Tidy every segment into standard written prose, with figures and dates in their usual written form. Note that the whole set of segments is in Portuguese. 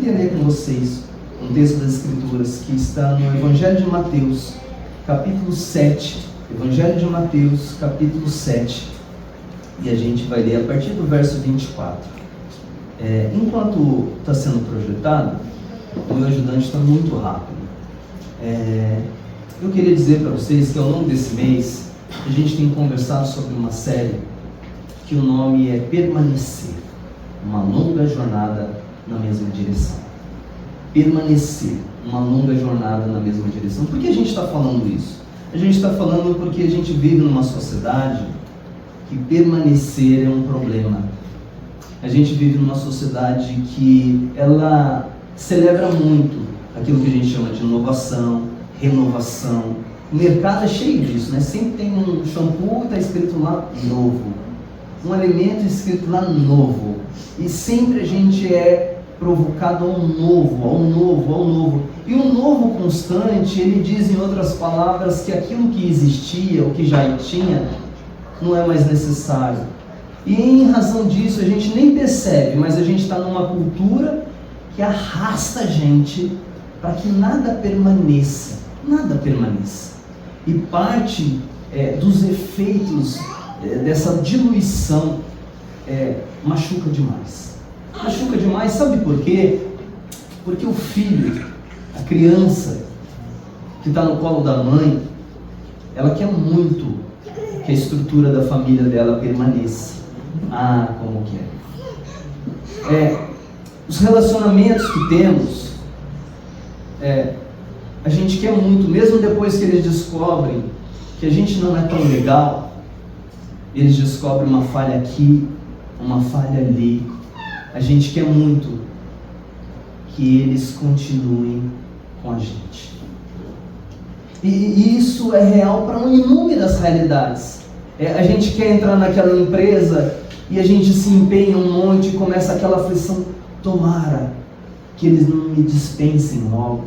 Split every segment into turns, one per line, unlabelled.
queria ler com vocês um texto das Escrituras que está no Evangelho de Mateus, capítulo 7. Evangelho de Mateus, capítulo 7. E a gente vai ler a partir do verso 24. Enquanto está sendo projetado, o meu ajudante está muito rápido. Eu queria dizer para vocês que ao longo desse mês a gente tem conversado sobre uma série que o nome é Permanecer, uma longa jornada na mesma direção. Permanecer, uma longa jornada na mesma direção. Por que a gente está falando isso? A gente está falando porque a gente vive numa sociedade que permanecer é um problema. A gente vive numa sociedade que ela celebra muito aquilo que a gente chama de inovação, renovação. O mercado é cheio disso, né? Sempre tem um shampoo, está escrito lá novo. Um alimento escrito lá novo. E sempre a gente é provocado ao novo, ao novo, ao novo. E o novo constante, ele diz em outras palavras que aquilo que existia, o que já tinha, não é mais necessário. E em razão disso a gente nem percebe, mas a gente está numa cultura que arrasta a gente para que nada permaneça. Nada permaneça. E parte dos efeitos dessa diluição machuca demais. Machuca demais, sabe por quê? Porque o filho, a criança que está no colo da mãe, ela quer muito que a estrutura da família dela permaneça. Ah, como quer. Os relacionamentos que temos, a gente quer muito, mesmo depois que eles descobrem que a gente não é tão legal, eles descobrem uma falha aqui, uma falha ali. A gente quer muito que eles continuem com a gente. E isso é real para inúmeras realidades. A gente quer entrar naquela empresa e a gente se empenha um monte e começa aquela aflição. Tomara que eles não me dispensem logo.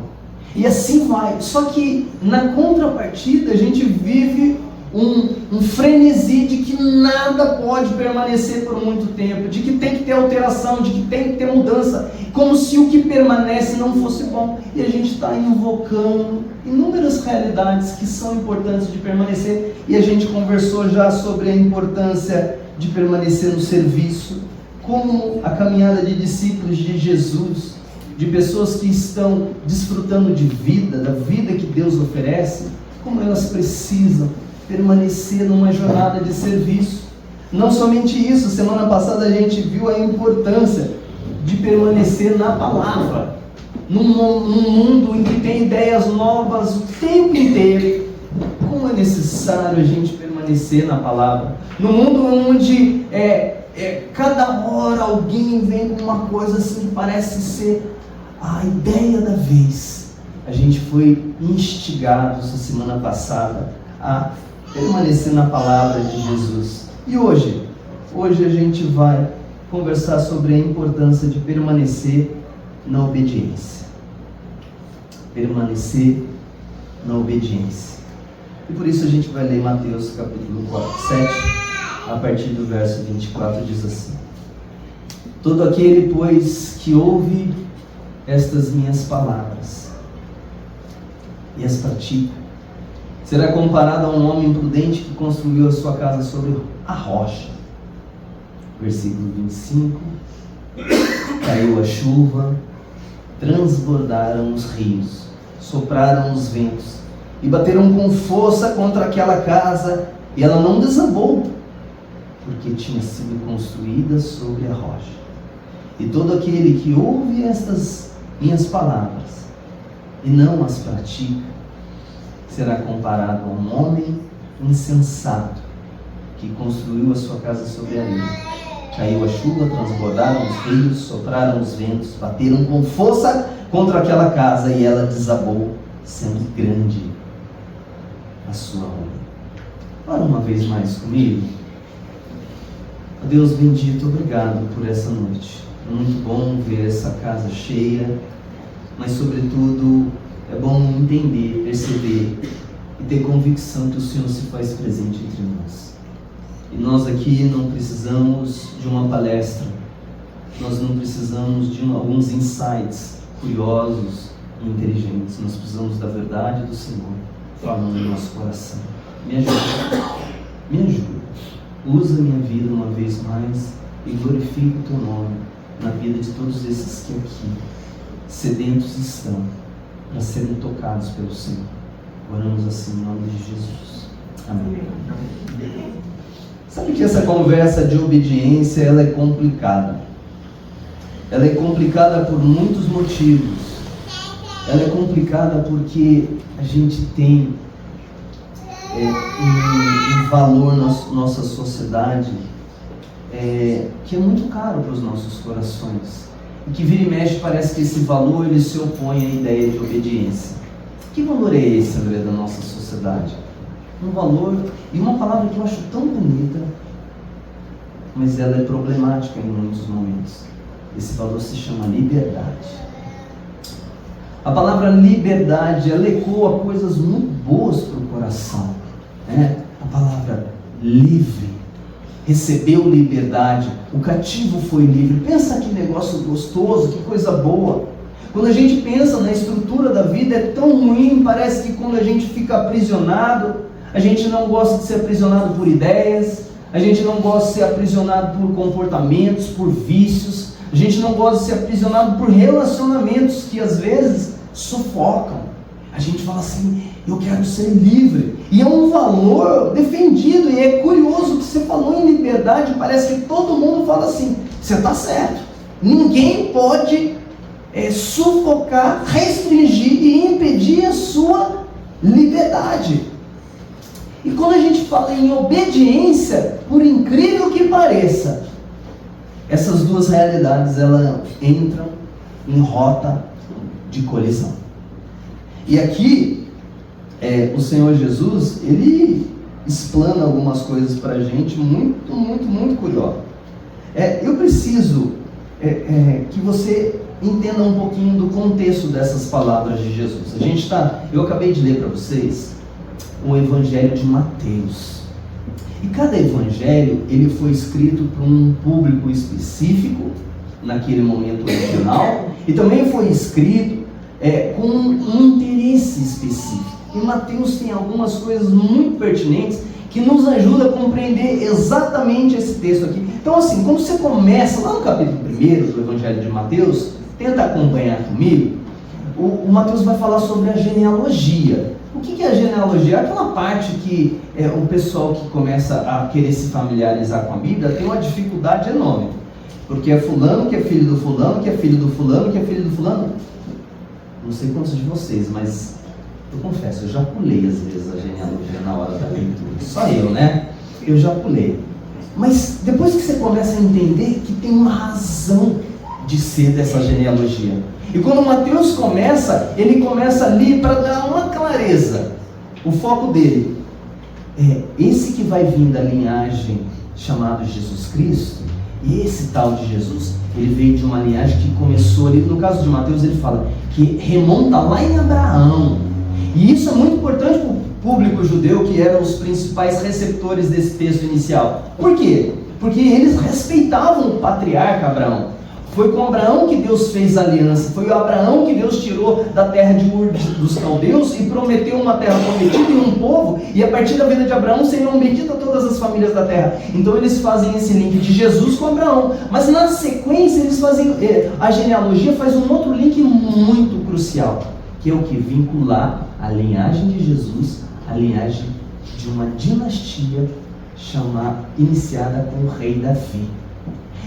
E assim vai. Só que na contrapartida a gente vive um frenesi de que nada pode permanecer por muito tempo, de que tem que ter alteração, de que tem que ter mudança, como se o que permanece não fosse bom. E a gente está invocando inúmeras realidades que são importantes de permanecer. E a gente conversou já sobre a importância de permanecer no serviço, como a caminhada de discípulos de Jesus, de pessoas que estão desfrutando de vida, da vida que Deus oferece, como elas precisam permanecer numa jornada de serviço. Não somente isso, semana passada a gente viu a importância de permanecer na palavra, num mundo em que tem ideias novas o tempo inteiro. Como é necessário a gente permanecer na palavra, num mundo onde cada hora alguém vem com uma coisa assim que parece ser a ideia da vez. A gente foi instigado essa semana passada a permanecer na palavra de Jesus. E hoje a gente vai conversar sobre a importância de permanecer na obediência. Permanecer na obediência. E por isso a gente vai ler Mateus capítulo 7, a partir do verso 24, diz assim: Todo aquele, pois, que ouve estas minhas palavras e as pratica, será comparado a um homem prudente que construiu a sua casa sobre a rocha. Versículo 25. Caiu a chuva, transbordaram os rios, sopraram os ventos e bateram com força contra aquela casa, e ela não desabou, porque tinha sido construída sobre a rocha. E todo aquele que ouve estas minhas palavras e não as pratica, será comparado a um homem insensato que construiu a sua casa sobre a areia. Caiu a chuva, transbordaram os rios, sopraram os ventos, bateram com força contra aquela casa, e ela desabou, sendo grande a sua ruína. Ora uma vez mais comigo. Deus bendito, obrigado por essa noite. É muito bom ver essa casa cheia, mas sobretudo é bom entender, perceber e ter convicção que o Senhor se faz presente entre nós. E nós aqui não precisamos de uma palestra, nós não precisamos de alguns insights curiosos e inteligentes. Nós precisamos da verdade do Senhor falando no nosso coração. Me ajuda. Usa a minha vida uma vez mais e glorifica o teu nome na vida de todos esses que aqui sedentos estão para serem tocados pelo Senhor. Oramos assim em nome de Jesus. Amém. Sabe que essa conversa de obediência ela é complicada. Ela é complicada por muitos motivos. Ela é complicada porque a gente tem um valor na nossa sociedade que é muito caro para os nossos corações. E que vira e mexe parece que esse valor ele se opõe à ideia de obediência. Que valor é esse, André, da nossa sociedade? Um valor e uma palavra que eu acho tão bonita, mas ela é problemática em muitos momentos. Esse valor se chama liberdade. A palavra liberdade, ela ecoa coisas muito boas para o coração, né? A palavra livre, recebeu liberdade, o cativo foi livre. Pensa que negócio gostoso, que coisa boa. Quando a gente pensa na estrutura da vida, é tão ruim, parece que quando a gente fica aprisionado, a gente não gosta de ser aprisionado por ideias, a gente não gosta de ser aprisionado por comportamentos, por vícios, a gente não gosta de ser aprisionado por relacionamentos que às vezes sufocam. A gente fala assim, eu quero ser livre. E é um valor defendido, e é curioso que você falou em liberdade, parece que todo mundo fala assim, você está certo. Ninguém pode sufocar, restringir e impedir a sua liberdade. E quando a gente fala em obediência, por incrível que pareça, essas duas realidades elas entram em rota de colisão. E aqui, o Senhor Jesus, ele explana algumas coisas para a gente muito curiosas. Eu preciso que você entenda um pouquinho do contexto dessas palavras de Jesus. Eu acabei de ler para vocês o Evangelho de Mateus. E cada evangelho, ele foi escrito para um público específico, naquele momento original, e também foi escrito com um interesse específico. E Mateus tem algumas coisas muito pertinentes que nos ajudam a compreender exatamente esse texto aqui. Então assim, quando você começa lá no capítulo 1 do Evangelho de Mateus, tenta acompanhar comigo, o Mateus vai falar sobre a genealogia. O que é a genealogia? Aquela parte que o pessoal que começa a querer se familiarizar com a Bíblia tem uma dificuldade enorme. Porque é fulano que é filho do fulano, que é filho do fulano, que é filho do fulano. Não sei quantos de vocês, mas eu confesso, eu já pulei às vezes a genealogia na hora da leitura. Só eu, né? Eu já pulei. Mas depois que você começa a entender que tem uma razão de ser dessa genealogia. E quando Mateus começa, ele começa ali para dar uma clareza. O foco dele é esse que vai vir da linhagem chamado Jesus Cristo. E esse tal de Jesus, ele veio de uma linhagem que começou ali, no caso de Mateus ele fala, que remonta lá em Abraão. E isso é muito importante para o público judeu, que eram os principais receptores desse texto inicial. Por quê? Porque eles respeitavam o patriarca Abraão. Foi com Abraão que Deus fez aliança, foi o Abraão que Deus tirou da terra de Ur dos caldeus e prometeu uma terra prometida e um povo, e a partir da vida de Abraão seriam benditas todas as famílias da terra. Então eles fazem esse link de Jesus com Abraão, mas na sequência eles fazem, a genealogia faz um outro link muito crucial, que é o que? Vincular a linhagem de Jesus, a linhagem de uma dinastia iniciada com o rei Davi.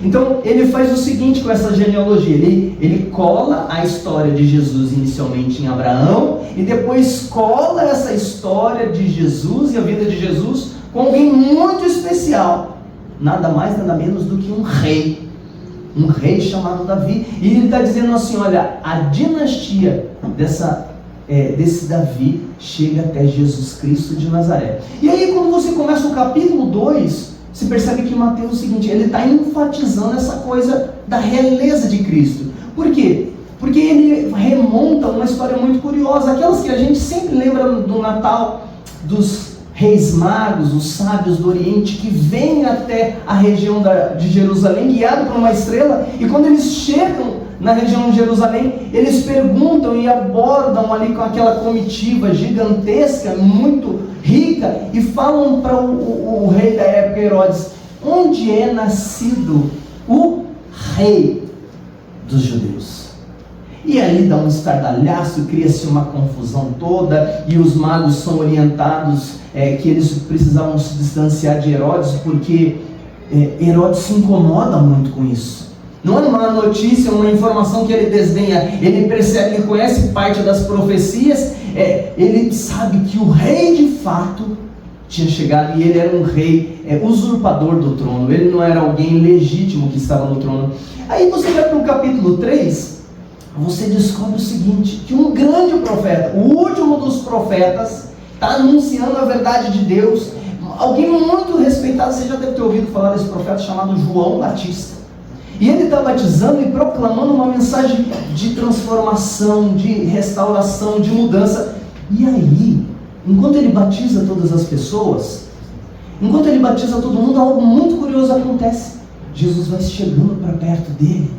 Então ele faz o seguinte com essa genealogia, ele cola a história de Jesus inicialmente em Abraão e depois cola essa história de Jesus e a vida de Jesus com alguém muito especial, nada mais nada menos do que um rei chamado Davi. E ele está dizendo assim, olha, a dinastia desse Davi chega até Jesus Cristo de Nazaré. E aí quando você começa o capítulo 2, você percebe que Mateus é o seguinte, ele está enfatizando essa coisa da realeza de Cristo. Por quê? Porque ele remonta uma história muito curiosa, aquelas que a gente sempre lembra do Natal, dos reis magos, os sábios do Oriente, que vêm até a região de Jerusalém, guiados por uma estrela, e quando eles chegam na região de Jerusalém, eles perguntam e abordam ali com aquela comitiva gigantesca, muito rica, e falam para o rei da época, Herodes, onde é nascido o rei dos judeus? E ali dá um estardalhaço, cria-se uma confusão toda, e os magos são orientados que eles precisavam se distanciar de Herodes, porque Herodes se incomoda muito com isso. Não é uma notícia, uma informação que ele desdenha, ele percebe, ele conhece parte das profecias, ele sabe que o rei de fato tinha chegado, e ele era um rei usurpador do trono, ele não era alguém legítimo que estava no trono. Aí você vai para o capítulo 3, você descobre o seguinte, que um grande profeta, o último dos profetas, está anunciando a verdade de Deus, alguém muito respeitado, você já deve ter ouvido falar desse profeta chamado João Batista, e ele está batizando e proclamando uma mensagem de transformação, de restauração, de mudança. E aí, enquanto ele batiza todas as pessoas, enquanto ele batiza todo mundo, algo muito curioso acontece. Jesus vai chegando para perto dele,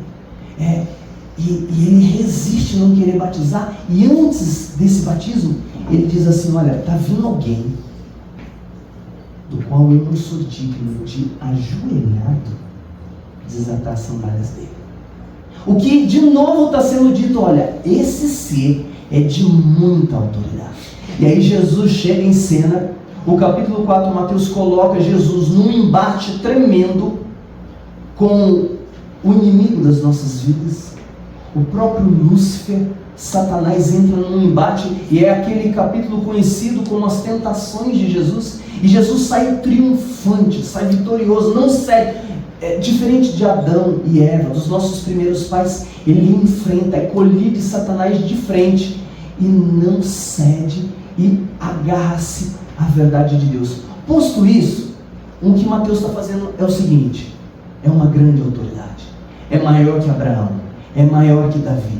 e ele resiste a não querer batizar, e antes desse batismo, ele diz assim, olha, está vindo alguém, do qual eu não sou digno de ajoelhado, desatar as sandálias dele. O que de novo está sendo dito, olha, esse ser é de muita autoridade. E aí Jesus chega em cena, o capítulo 4, Mateus coloca Jesus num embate tremendo com o inimigo das nossas vidas, o próprio Lúcifer. Satanás entra num embate, e é aquele capítulo conhecido como as tentações de Jesus, e Jesus sai triunfante, sai vitorioso, não sai, diferente de Adão e Eva, dos nossos primeiros pais, ele enfrenta, colhe Satanás de frente, e não cede, e agarra-se à verdade de Deus. Posto isso, o que Mateus está fazendo é o seguinte, é uma grande autoridade, é maior que Abraão, é maior que Davi.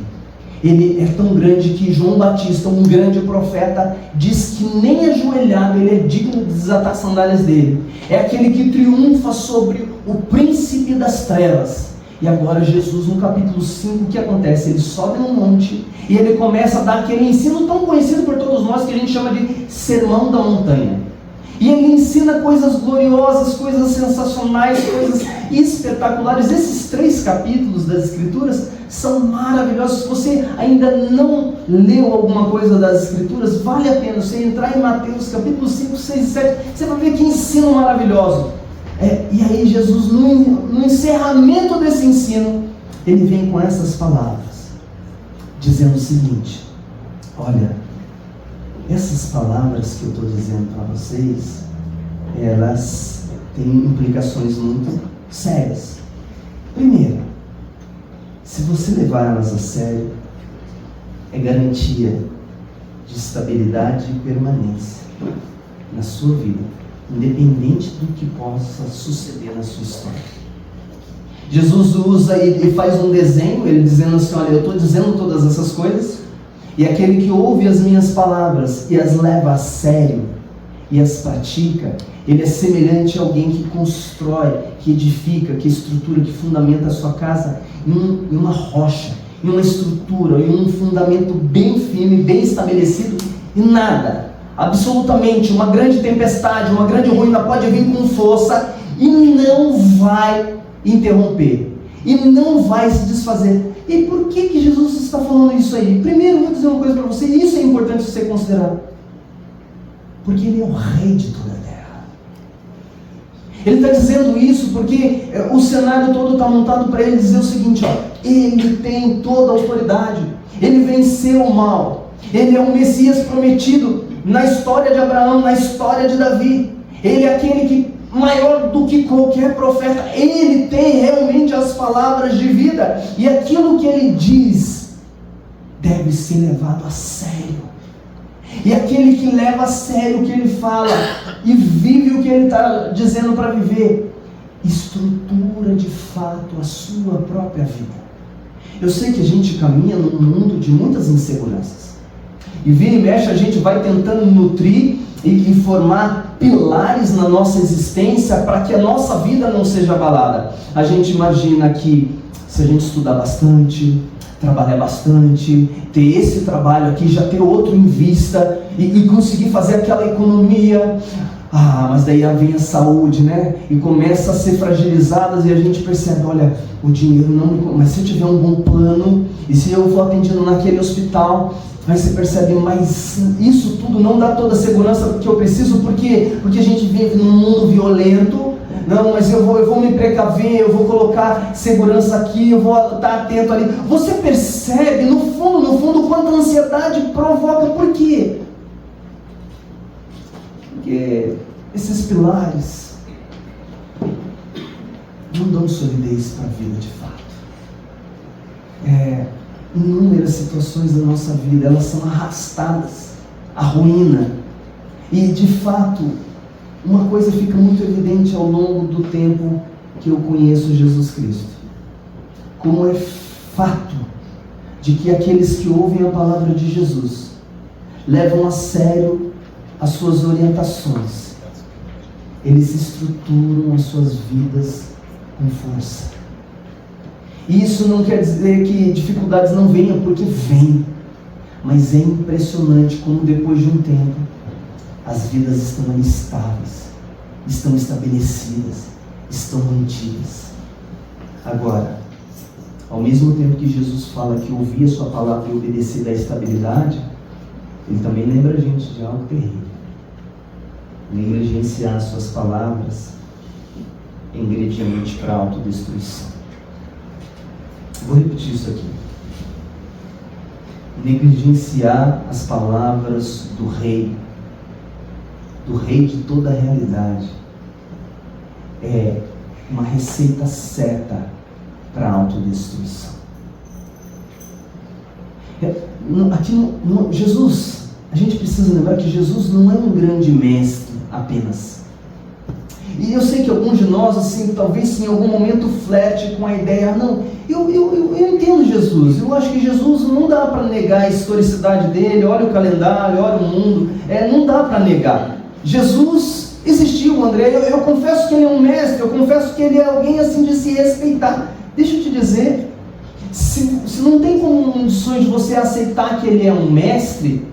Ele é tão grande que João Batista, um grande profeta, diz que nem ajoelhado ele é digno de desatar as sandálias dele. É aquele que triunfa sobre o príncipe das trevas. E agora Jesus, no capítulo 5, o que acontece? Ele sobe num monte e ele começa a dar aquele ensino tão conhecido por todos nós, que a gente chama de Sermão da Montanha. E ele ensina coisas gloriosas, coisas sensacionais, coisas espetaculares. Esses 3 capítulos das Escrituras são maravilhosos. Se você ainda não leu alguma coisa das Escrituras, vale a pena você entrar em Mateus capítulo 5, 6 e 7. Você vai ver que ensino maravilhoso. E aí Jesus, no encerramento desse ensino, ele vem com essas palavras, dizendo o seguinte, olha, essas palavras que eu estou dizendo para vocês, elas têm implicações muito sérias. Primeiro, se você levar elas a sério, é garantia de estabilidade e permanência na sua vida, independente do que possa suceder na sua história. Jesus usa e faz um desenho, ele dizendo assim, olha, eu estou dizendo todas essas coisas, e aquele que ouve as minhas palavras e as leva a sério e as pratica, ele é semelhante a alguém que constrói, que edifica, que estrutura, que fundamenta a sua casa em uma rocha, em uma estrutura, em um fundamento bem firme, bem estabelecido, e nada, absolutamente, uma grande tempestade, uma grande ruína pode vir com força e não vai interromper, e não vai se desfazer. E por que Jesus está falando isso aí? Primeiro, vou dizer uma coisa para você, e isso é importante você considerar. Porque Ele é o Rei de toda a terra. Ele está dizendo isso porque o cenário todo está montado para Ele dizer o seguinte, Ele tem toda a autoridade, Ele venceu o mal, Ele é o Messias prometido na história de Abraão, na história de Davi. Ele é aquele que maior do que qualquer profeta, ele tem realmente as palavras de vida, e aquilo que ele diz deve ser levado a sério, e aquele que leva a sério o que ele fala e vive o que ele está dizendo para viver, estrutura de fato a sua própria vida. Eu sei que a gente caminha num mundo de muitas inseguranças, e vira e mexe a gente vai tentando nutrir e formar pilares na nossa existência para que a nossa vida não seja abalada. A gente imagina que se a gente estudar bastante, trabalhar bastante, ter esse trabalho aqui, já ter outro em vista e conseguir fazer aquela economia, mas daí vem a saúde, né? E começa a ser fragilizadas e a gente percebe, olha, o dinheiro não... Mas se eu tiver um bom plano, e se eu vou atendido naquele hospital, aí você percebe, mas isso tudo não dá toda a segurança que eu preciso, porque a gente vive num mundo violento. Não, mas eu vou me precaver, eu vou colocar segurança aqui, eu vou estar atento ali. Você percebe, no fundo, quanta ansiedade provoca. Por quê? Porque esses pilares não dão solidez para a vida de fato. Inúmeras situações da nossa vida, elas são arrastadas à ruína. E de fato, uma coisa fica muito evidente ao longo do tempo que eu conheço Jesus Cristo. Como é fato de que aqueles que ouvem a palavra de Jesus levam a sério as suas orientações. Eles estruturam as suas vidas com força. E isso não quer dizer que dificuldades não venham, porque vêm. Mas é impressionante como depois de um tempo as vidas estão estáveis, estão estabelecidas, estão mantidas. Agora, ao mesmo tempo que Jesus fala que ouvir a sua palavra e obedecer da estabilidade, ele também lembra a gente de algo terrível. Negligenciar suas palavras é ingrediente para a autodestruição. Vou repetir isso aqui. Negligenciar as palavras do rei de toda a realidade, é uma receita certa para a autodestruição. Jesus, a gente precisa lembrar que Jesus não é um grande mestre apenas. E eu sei que alguns de nós, assim, talvez em algum momento flerte com a ideia, eu entendo Jesus, eu acho que Jesus não dá para negar a historicidade dele, olha o calendário, olha o mundo, não dá para negar. Jesus existiu, André, eu confesso que ele é um mestre, eu confesso que ele é alguém assim de se respeitar. Deixa eu te dizer, se não tem condições de você aceitar que ele é um mestre,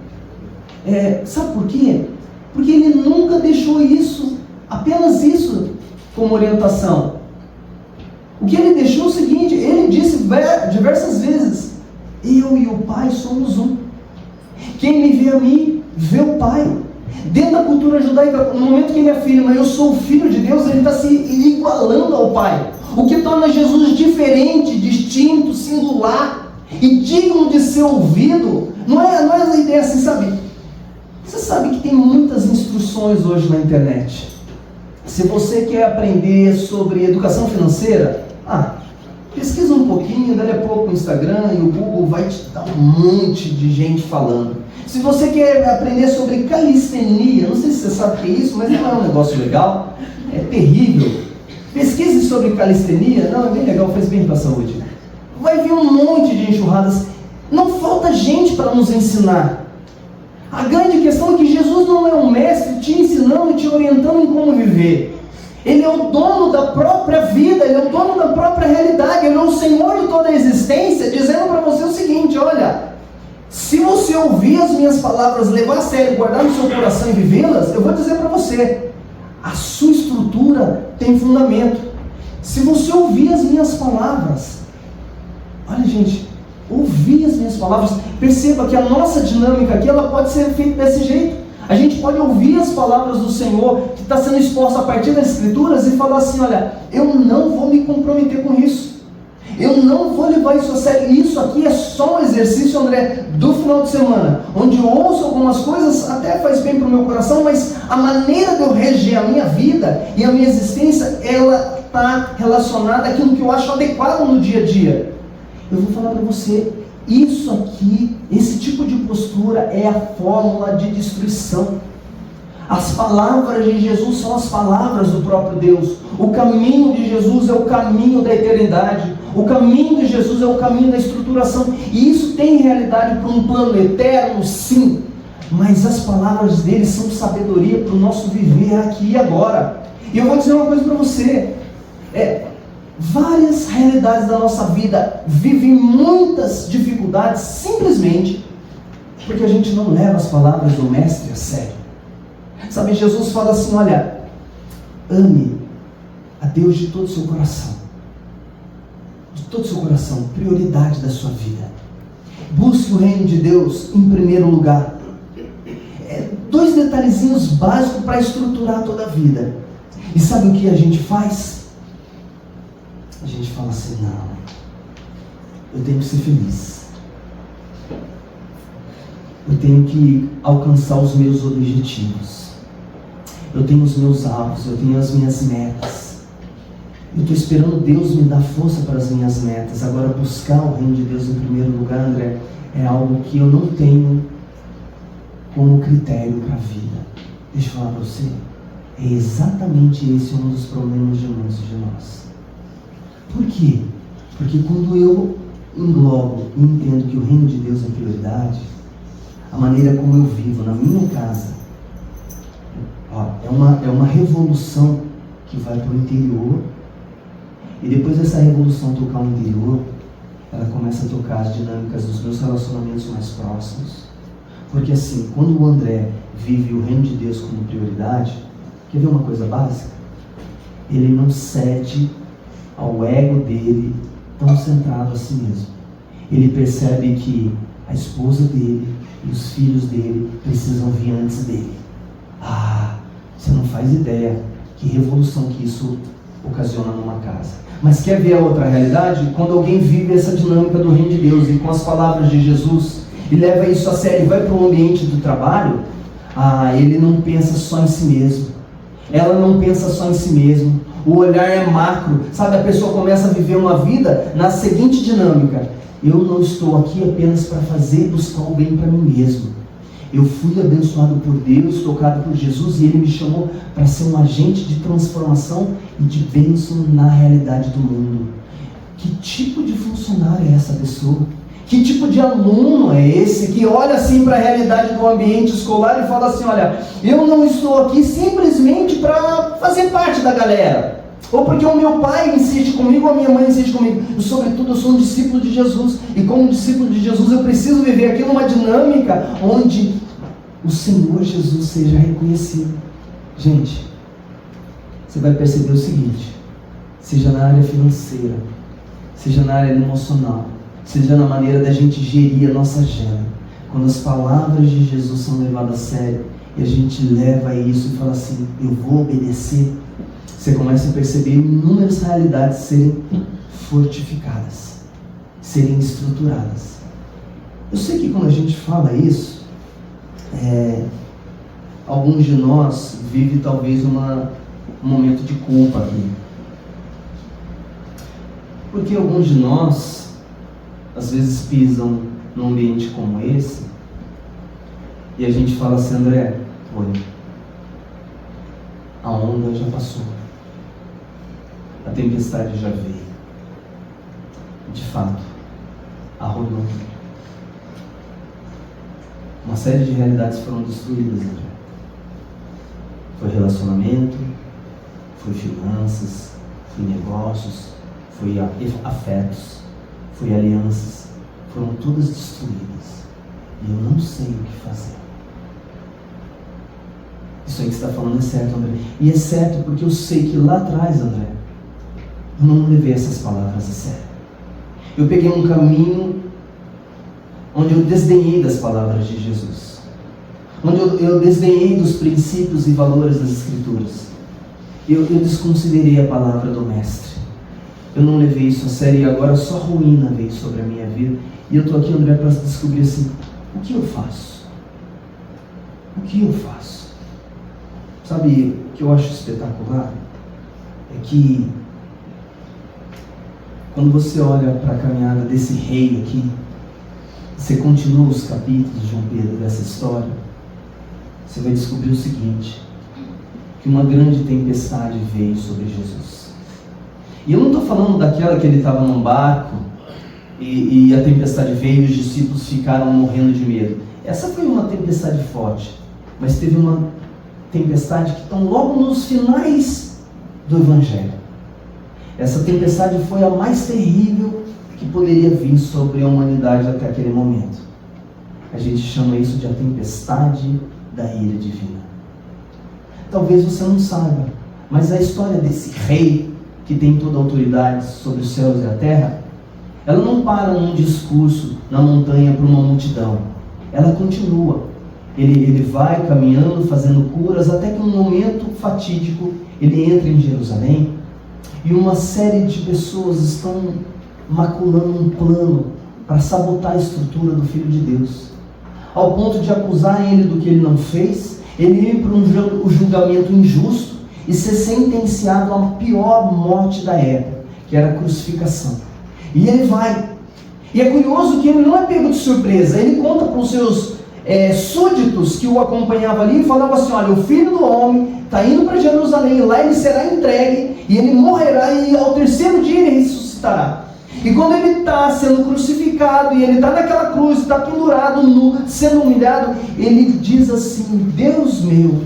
sabe por quê? Porque ele nunca deixou isso, apenas isso, como orientação. O que ele deixou é o seguinte, ele disse diversas vezes, eu e o Pai somos um. Quem me vê a mim, vê o Pai. Dentro da cultura judaica, no momento que ele afirma, eu sou o Filho de Deus, ele está se igualando ao Pai. O que torna Jesus diferente, distinto, singular e digno de ser ouvido. Não é essa ideia assim, sabe? Você sabe que tem muitas instruções hoje na internet. Se você quer aprender sobre educação financeira, pesquisa um pouquinho, dali a pouco o Instagram e o Google vai te dar um monte de gente falando. Se você quer aprender sobre calistenia, não sei se você sabe o que é isso, mas não é um negócio legal, é terrível. Pesquise sobre calistenia, não, é bem legal, faz bem para a saúde. Vai vir um monte de enxurradas, não falta gente para nos ensinar. A grande questão é que Jesus não é um mestre te ensinando e te orientando em como viver. Ele é o dono da própria vida, ele é o dono da própria realidade, ele é o Senhor de toda a existência, dizendo para você o seguinte, olha, se você ouvir as minhas palavras, levar a sério, guardar no seu coração e vivê-las, eu vou dizer para você, a sua estrutura tem fundamento. Se você ouvir as minhas palavras, olha gente, ouvir as minhas palavras, perceba que a nossa dinâmica aqui, ela pode ser feita desse jeito. A gente pode ouvir as palavras do Senhor, que está sendo exposta a partir das Escrituras, e falar assim, olha, eu não vou me comprometer com isso. Eu não vou levar isso a sério. Isso aqui é só um exercício, André, do final de semana, onde eu ouço algumas coisas, até faz bem para o meu coração, mas a maneira de eu reger a minha vida e a minha existência, ela está relacionada àquilo que eu acho adequado no dia a dia. Eu vou falar para você, isso aqui, esse tipo de postura é a fórmula de destruição. As palavras de Jesus são as palavras do próprio Deus. O caminho de Jesus é o caminho da eternidade. O caminho de Jesus é o caminho da estruturação. E isso tem realidade para um plano eterno, sim. mas as palavras dele são sabedoria para o nosso viver aqui e agora. E eu vou dizer uma coisa para você, várias realidades da nossa vida vivem muitas dificuldades simplesmente porque a gente não leva as palavras do Mestre a sério. Sabe, Jesus fala assim, olha, ame a Deus de todo o seu coração. De todo o seu coração, prioridade da sua vida. Busque o reino de Deus em primeiro lugar. Dois detalhezinhos básicos para estruturar toda a vida. E sabe o que a gente faz? A gente fala assim, não, eu tenho que ser feliz. Eu tenho que alcançar os meus objetivos. Eu tenho os meus alvos, eu tenho as minhas metas. Eu estou esperando Deus me dar força para as minhas metas. Agora, buscar o reino de Deus em primeiro lugar, André, é algo que eu não tenho como critério para a vida. Deixa eu falar para você. É exatamente esse um dos problemas de muitos de nós. Por quê? Porque quando eu englobo e entendo que o reino de Deus é prioridade, a maneira como eu vivo na minha casa, é uma revolução que vai para o interior, e depois dessa revolução tocar o interior, ela começa a tocar as dinâmicas dos meus relacionamentos mais próximos. Porque assim, quando o André vive o reino de Deus como prioridade, quer ver uma coisa básica? Ele não cede ao ego dele tão centrado a si mesmo. Ele percebe que a esposa dele e os filhos dele precisam vir antes dele. Você não faz ideia que revolução que isso ocasiona numa casa. Mas quer ver a outra realidade? Quando alguém vive essa dinâmica do reino de Deus e com as palavras de Jesus e leva isso a sério e vai para o ambiente do trabalho, ele não pensa só em si mesmo. Ela não pensa só em si mesmo. O olhar é macro. Sabe, a pessoa começa a viver uma vida na seguinte dinâmica: eu não estou aqui apenas para fazer e buscar o bem para mim mesmo. Eu fui abençoado por Deus, tocado por Jesus, e Ele me chamou para ser um agente de transformação e de bênção na realidade do mundo. Que tipo de funcionário é essa pessoa? Que tipo de aluno é esse que olha assim para a realidade do ambiente escolar e fala assim, olha, eu não estou aqui simplesmente para fazer parte da galera, ou porque o meu pai insiste comigo, ou a minha mãe insiste comigo. E, sobretudo, eu sou um discípulo de Jesus, e como discípulo de Jesus eu preciso viver aqui numa dinâmica onde o Senhor Jesus seja reconhecido. Gente, você vai perceber o seguinte: seja na área financeira, seja na área emocional, seja na maneira da gente gerir a nossa agenda, quando as palavras de Jesus são levadas a sério e a gente leva isso e fala assim, eu vou obedecer, você começa a perceber inúmeras realidades serem fortificadas, serem estruturadas. Eu sei que quando a gente fala isso, alguns de nós vivem talvez um momento de culpa aqui, porque alguns de nós às vezes pisam num ambiente como esse e a gente fala assim, André, olha, a onda já passou, a tempestade já veio, de fato, arrolou, uma série de realidades foram destruídas, André. Foi relacionamento, foi finanças, foi negócios, foi afetos, foi alianças, foram todas destruídas. E eu não sei o que fazer. Isso aí que você está falando é certo, André. E é certo porque eu sei que lá atrás, André, eu não levei essas palavras a sério. Eu peguei um caminho onde eu desdenhei das palavras de Jesus, onde eu desdenhei dos princípios e valores das Escrituras. Eu desconsiderei a palavra do Mestre. Eu não levei isso a sério e agora só ruína veio sobre a minha vida. E eu estou aqui, André, para descobrir assim, o que eu faço? O que eu faço? Sabe o que eu acho espetacular? É que quando você olha para a caminhada desse rei aqui, você continua os capítulos de João Pedro dessa história, você vai descobrir o seguinte, que uma grande tempestade veio sobre Jesus. E eu não estou falando daquela que ele estava num barco e a tempestade veio e os discípulos ficaram morrendo de medo. Essa foi uma tempestade forte, mas teve uma tempestade que está logo nos finais do Evangelho. Essa tempestade foi a mais terrível que poderia vir sobre a humanidade até aquele momento. A gente chama isso de a tempestade da ira divina. Talvez você não saiba, mas a história desse rei que tem toda a autoridade sobre os céus e a terra, ela não para num discurso na montanha para uma multidão. Ela continua. Ele vai caminhando, fazendo curas, até que num momento fatídico ele entra em Jerusalém e uma série de pessoas estão maculando um plano para sabotar a estrutura do Filho de Deus, ao ponto de acusar ele do que ele não fez, ele ir para um julgamento injusto e ser sentenciado à pior morte da época, que era a crucificação. E ele vai. E é curioso que ele não é pego de surpresa. Ele conta para os seus súditos que o acompanhavam ali e falava assim: olha, o Filho do Homem está indo para Jerusalém, lá ele será entregue e ele morrerá e ao terceiro dia ele ressuscitará. E quando ele está sendo crucificado e ele está naquela cruz, está pendurado, nu, sendo humilhado, ele diz assim: Deus meu,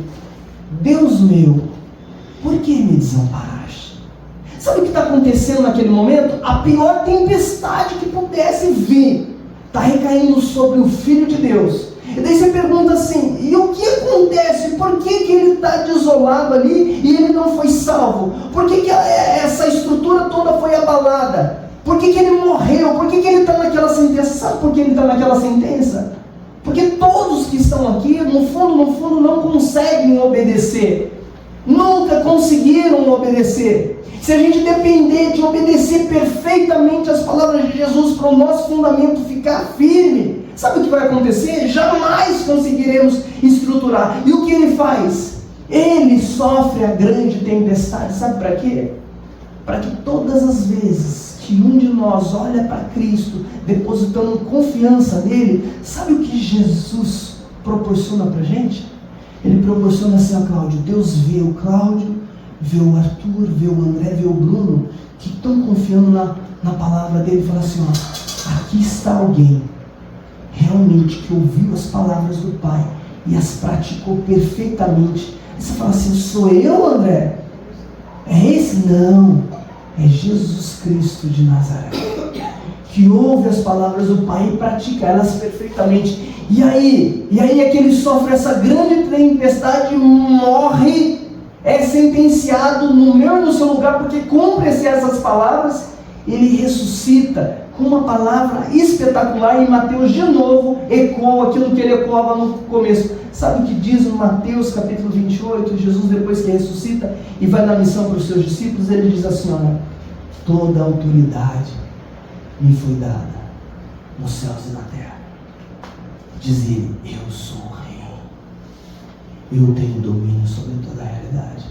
por que me desamparaste? Sabe o que está acontecendo naquele momento? A pior tempestade que pudesse vir está recaindo sobre o Filho de Deus. E daí você pergunta assim: e o que acontece? Por que ele está desolado ali e ele não foi salvo? Por que essa estrutura toda foi abalada? Por que ele morreu? Por que ele está naquela sentença? Sabe por que ele está naquela sentença? Porque todos que estão aqui, no fundo, não conseguem obedecer. Nunca conseguiram obedecer. Se a gente depender de obedecer perfeitamente as palavras de Jesus para o nosso fundamento ficar firme, sabe o que vai acontecer? Jamais conseguiremos estruturar. E o que ele faz? Ele sofre a grande tempestade. Sabe para quê? Para que todas as vezes que um de nós olha para Cristo, depositando confiança nele, sabe o que Jesus proporciona para a gente? Ele proporciona assim: ó, Cláudio, Deus vê o Cláudio, vê o Arthur, vê o André, vê o Bruno, que estão confiando na palavra dele, e fala assim: ó, aqui está alguém realmente que ouviu as palavras do Pai e as praticou perfeitamente. Aí você fala assim: sou eu, André? É esse? Não, é Jesus Cristo de Nazaré, que ouve as palavras do Pai e pratica elas perfeitamente. E aí é que ele sofre essa grande tempestade, morre, é sentenciado no meu e no seu lugar, porque cumpre-se essas palavras. Ele ressuscita com uma palavra espetacular. Em Mateus, de novo, ecoa aquilo que ele ecoava no começo. Sabe o que diz em Mateus capítulo 28? Jesus, depois que ressuscita e vai dar missão para os seus discípulos, ele diz assim: olha, toda a autoridade me foi dada nos céus e na terra. Diz ele: eu sou o rei, eu tenho domínio sobre toda a realidade.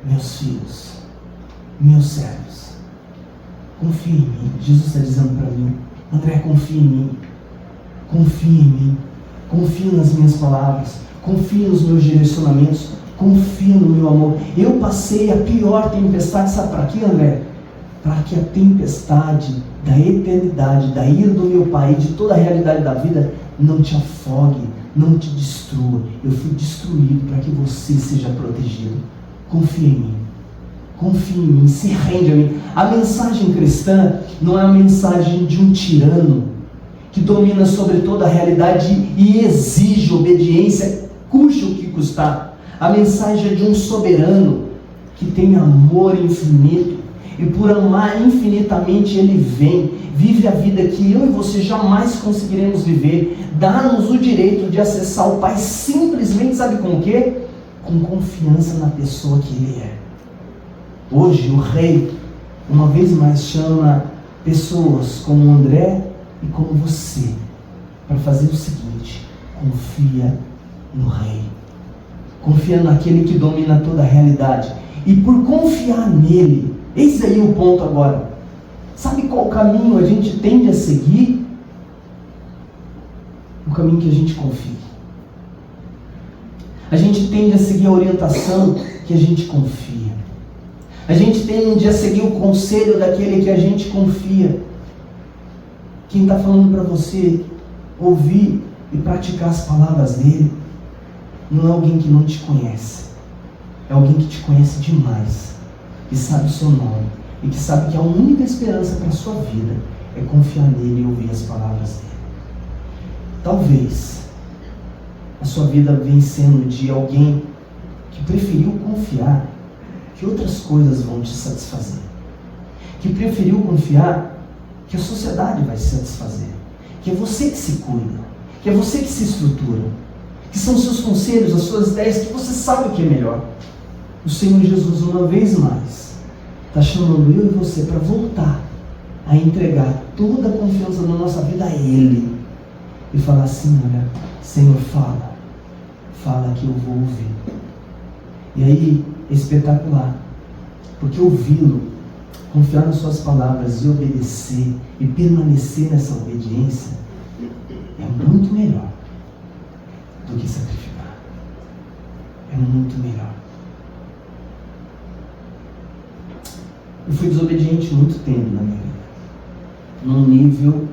Meus filhos, meus servos, confia em mim. Jesus está dizendo para mim: André, confia em mim, confia em mim, confia nas minhas palavras, confia nos meus direcionamentos, confia no meu amor. Eu passei a pior tempestade, sabe para quê, André? Para que a tempestade da eternidade, da ira do meu Pai, de toda a realidade da vida, não te afogue, não te destrua. Eu fui destruído para que você seja protegido. Confia em mim. Confia em mim, se rende a mim. A mensagem cristã não é a mensagem de um tirano que domina sobre toda a realidade e exige obediência, custe o que custar. A mensagem é de um soberano que tem amor infinito, e por amar infinitamente ele vem, vive a vida que eu e você jamais conseguiremos viver, dá-nos o direito de acessar o Pai simplesmente, sabe com o quê? Com confiança na pessoa que ele é. Hoje o rei, uma vez mais, chama pessoas como o André e como você, para fazer o seguinte: confia no rei, confia naquele que domina toda a realidade, e por confiar nele, eis aí o ponto agora. Sabe qual caminho a gente tende a seguir? O caminho que a gente confia. A gente tende a seguir a orientação que a gente confia. A gente tende a seguir o conselho daquele que a gente confia. Quem está falando para você ouvir e praticar as palavras dele, não é alguém que não te conhece. É alguém que te conhece demais, que sabe o seu nome e que sabe que a única esperança para a sua vida é confiar nele e ouvir as palavras dele. Talvez a sua vida vem sendo de alguém que preferiu confiar que outras coisas vão te satisfazer, que preferiu confiar que a sociedade vai se satisfazer, que é você que se cuida, que é você que se estrutura, que são os seus conselhos, as suas ideias, que você sabe o que é melhor. O Senhor Jesus, uma vez mais, está chamando eu e você para voltar a entregar toda a confiança da nossa vida a Ele e falar assim: olha, Senhor, fala que eu vou ouvir. E aí é espetacular, porque ouvi-lo, confiar nas suas palavras e obedecer e permanecer nessa obediência é muito melhor do que sacrificar. É muito melhor. Eu fui desobediente muito tempo na minha vida, num nível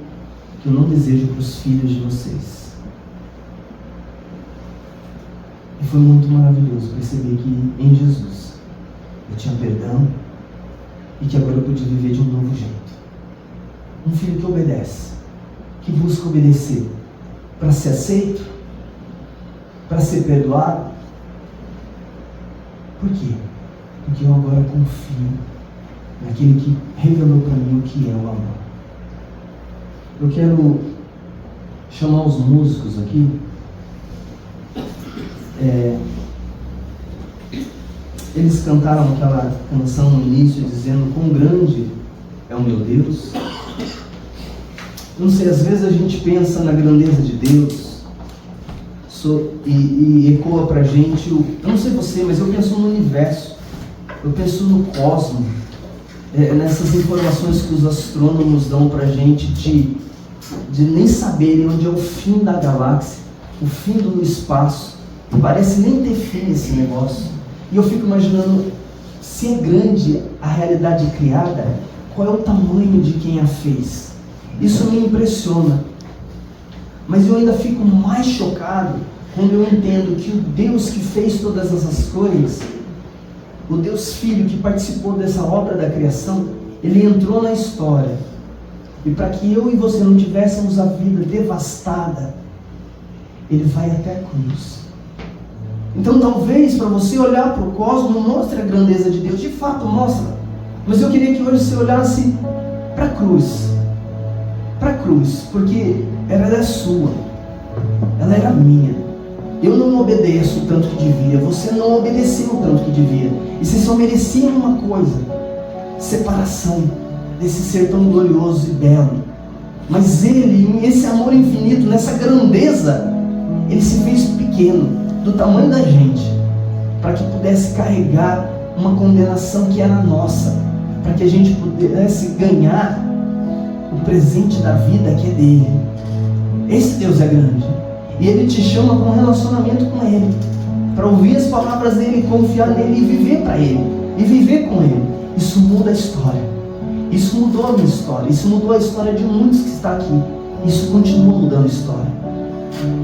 que eu não desejo para os filhos de vocês. E foi muito maravilhoso perceber que em Jesus eu tinha perdão e que agora eu podia viver de um novo jeito. Um filho que obedece, que busca obedecer para ser aceito, para ser perdoado. Por quê? Porque eu agora confio naquele que revelou para mim o que é o amor. Eu quero chamar os músicos aqui. Eles cantaram aquela canção no início dizendo: quão grande é o meu Deus. Eu não sei, às vezes a gente pensa na grandeza de Deus e ecoa pra gente eu não sei você, mas eu penso no universo, eu penso no cosmos, nessas informações que os astrônomos dão pra gente de nem saberem onde é o fim da galáxia, o fim do espaço. Parece nem ter fim esse negócio. E eu fico imaginando, se é grande a realidade criada, qual é o tamanho de quem a fez? Isso me impressiona. Mas eu ainda fico mais chocado quando eu entendo que o Deus que fez todas essas coisas, o Deus Filho que participou dessa obra da criação, Ele entrou na história. E para que eu e você não tivéssemos a vida devastada, Ele vai até a cruz. Então talvez para você olhar para o cosmos mostre a grandeza de Deus, de fato mostra, mas eu queria que hoje você olhasse para a cruz, porque ela é sua, ela era minha. Eu não obedeço o tanto que devia, você não obedeceu o tanto que devia, e você só merecia uma coisa: separação desse ser tão glorioso e belo. Mas Ele, esse amor infinito, nessa grandeza, Ele se fez pequeno, do tamanho da gente, para que pudesse carregar uma condenação que era nossa, para que a gente pudesse ganhar o presente da vida que é dele. Esse Deus é grande, e Ele te chama para um relacionamento com Ele, para ouvir as palavras dele, confiar nele e viver para Ele, e viver com Ele. Isso muda a história, isso mudou a minha história, isso mudou a história de muitos que está aqui, isso continua mudando a história.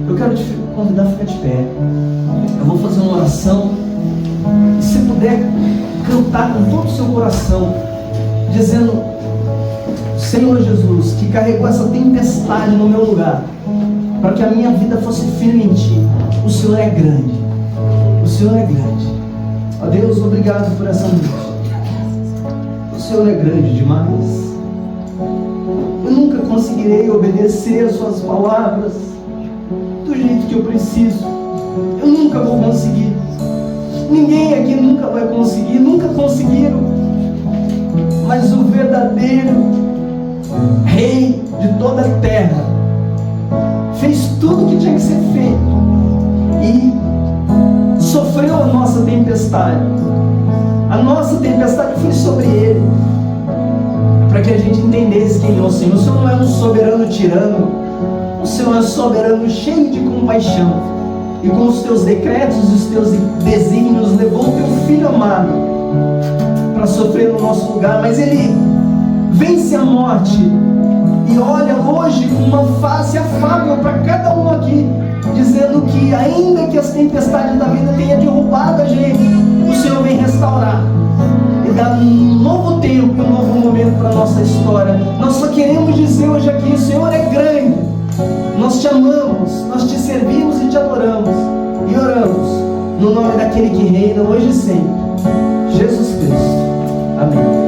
Eu quero te convidar a ficar de pé. Eu vou fazer uma oração. E se puder cantar com todo o seu coração, dizendo: Senhor Jesus, que carregou essa tempestade no meu lugar, para que a minha vida fosse firme em Ti. O Senhor é grande. O Senhor é grande. Ó Deus, obrigado por essa noite. O Senhor é grande demais. Eu nunca conseguirei obedecer as Suas palavras do jeito que eu preciso. Eu nunca vou conseguir. Ninguém aqui nunca vai conseguir, nunca conseguiram. Mas o verdadeiro Rei de toda a terra fez tudo o que tinha que ser feito e sofreu a nossa tempestade. A nossa tempestade foi sobre Ele, para que a gente entendesse quem é o Senhor. O Senhor não é um soberano tirano, o Senhor é soberano, cheio de compaixão, e com os teus decretos e os teus desígnios levou o teu Filho amado para sofrer no nosso lugar. Mas Ele vence a morte e olha hoje com uma face afável para cada um aqui, dizendo que ainda que as tempestades da vida tenham derrubado a gente, o Senhor vem restaurar e dar um novo tempo, um novo momento para a nossa história. Nós só queremos dizer hoje aqui: o Senhor é grande, nós te amamos, nós te servimos e te adoramos, e oramos no nome daquele que reina hoje e sempre, Jesus Cristo. Amém.